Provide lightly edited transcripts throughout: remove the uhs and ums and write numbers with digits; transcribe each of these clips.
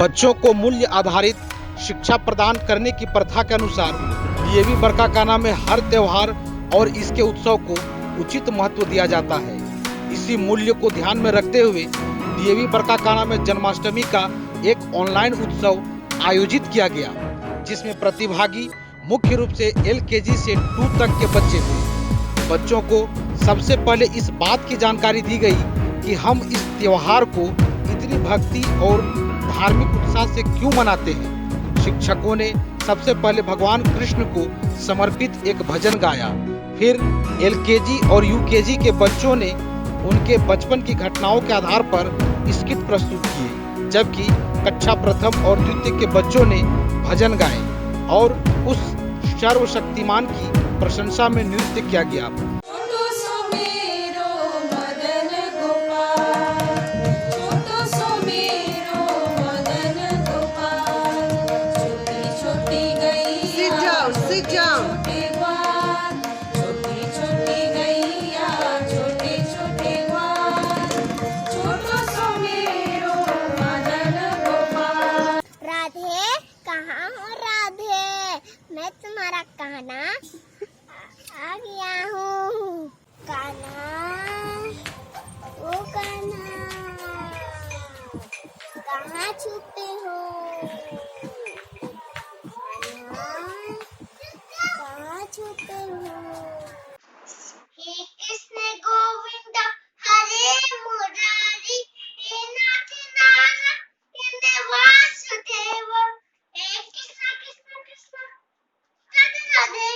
बच्चों को मूल्य आधारित शिक्षा प्रदान करने की प्रथा के अनुसार डीएवी बरकाकाना में हर त्योहार और इसके उत्सव को उचित महत्व दिया जाता है। इसी मूल्य को ध्यान में रखते हुए डीएवी बरकाकाना में जन्माष्टमी का एक ऑनलाइन उत्सव आयोजित किया गया, जिसमें प्रतिभागी मुख्य रूप से एलकेजी से 2 तक के बच्चे थे। बच्चों को सबसे पहले इस बात की जानकारी दी गई कि हम इस त्योहार को इतनी भक्ति और धार्मिक उत्साह से क्यों मनाते हैं। शिक्षकों ने सबसे पहले भगवान कृष्ण को समर्पित एक भजन गाया। फिर एलकेजी और यूकेजी के बच्चों ने उनके बचपन की घटनाओं के आधार पर स्किट प्रस्तुत किए, जबकि कक्षा प्रथम और द्वितीय के बच्चों ने भजन गाए और उस सर्वशक्तिमान की प्रशंसा में नृत्य किया गया। Sit down. राधे, कहाँ हो राधे? मैं तुम्हारा कान्हा आ गया हूँ। कान्हा, ओ कान्हा, कहाँ छुपे हो? छुपे हो? हे कृष्ण गोविंद हरे मुरारी, हे नाथ नारायण वासुदेव, हे कृष्ण कृष्ण कृष्ण राधे राधे।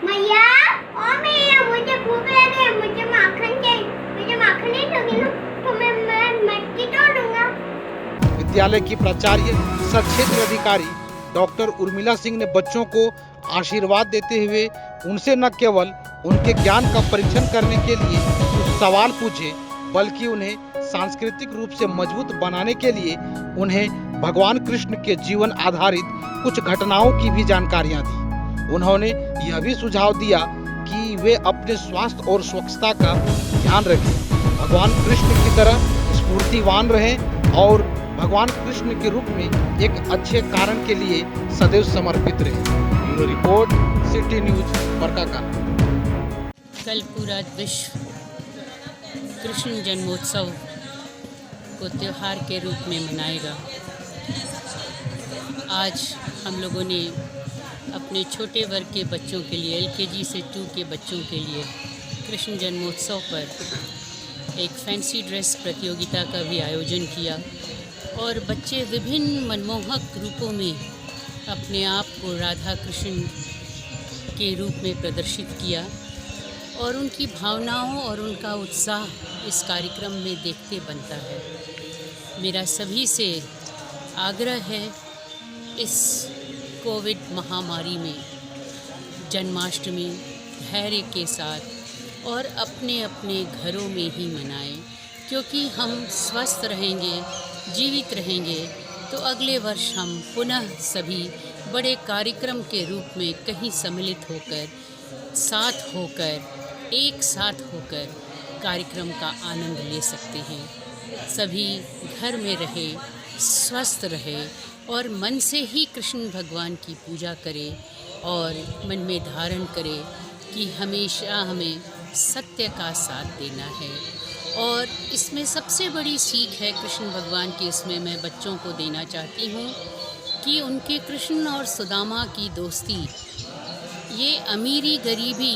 मैया, ओ मैया, मुझे भूख लगी है, मुझे माखन चाहिए। मुझे माखन नहीं दोगी ना तो मैं मटकी तोड़ूंगा। विद्यालय की प्राचार्य सह क्षेत्र अधिकारी डॉक्टर उर्मिला सिंह ने बच्चों को आशीर्वाद देते हुए उनसे न केवल उनके ज्ञान का परीक्षण करने के लिए कुछ सवाल पूछे, बल्कि उन्हें सांस्कृतिक रूप से मजबूत बनाने के लिए उन्हें भगवान कृष्ण के जीवन आधारित कुछ घटनाओं की भी जानकारियां दी। उन्होंने यह भी सुझाव दिया कि वे अपने स्वास्थ्य और स्वच्छता का ध्यान रखें, भगवान कृष्ण की तरह स्फूर्तिवान रहें और भगवान कृष्ण के रूप में एक अच्छे कारण के लिए सदैव समर्पित रहे। Bureau report, city news, Barkakana. कल पूरा विश्व कृष्ण जन्मोत्सव को त्यौहार के रूप में मनाएगा। आज हम लोगों ने अपने छोटे वर्ग के बच्चों के लिए, एलकेजी से 2 के बच्चों के लिए कृष्ण जन्मोत्सव पर एक फैंसी ड्रेस प्रतियोगिता का भी आयोजन किया और बच्चे विभिन्न मनमोहक रूपों में अपने आप को राधा कृष्ण के रूप में प्रदर्शित किया और उनकी भावनाओं और उनका उत्साह इस कार्यक्रम में देखते बनता है। मेरा सभी से आग्रह है, इस कोविड महामारी में जन्माष्टमी धैर्य के साथ और अपने अपने घरों में ही मनाएं, क्योंकि हम स्वस्थ रहेंगे, जीवित रहेंगे तो अगले वर्ष हम पुनः सभी बड़े कार्यक्रम के रूप में कहीं सम्मिलित होकर, एक साथ होकर कार्यक्रम का आनंद ले सकते हैं। सभी घर में रहे, स्वस्थ रहे और मन से ही कृष्ण भगवान की पूजा करें और मन में धारण करें कि हमेशा हमें सत्य का साथ देना है। और इसमें सबसे बड़ी सीख है कृष्ण भगवान की, इसमें मैं बच्चों को देना चाहती हूँ कि उनके कृष्ण और सुदामा की दोस्ती, ये अमीरी गरीबी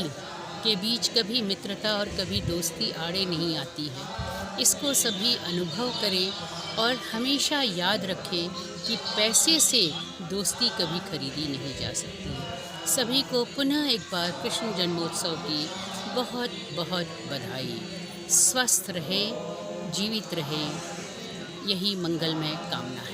के बीच कभी मित्रता और कभी दोस्ती आड़े नहीं आती है। इसको सभी अनुभव करें और हमेशा याद रखें कि पैसे से दोस्ती कभी खरीदी नहीं जा सकती है। सभी को पुनः एक बार कृष्ण जन्मोत्सव की बहुत बहुत बधाई। स्वस्थ रहे, जीवित रहे, यही मंगलमय कामना है।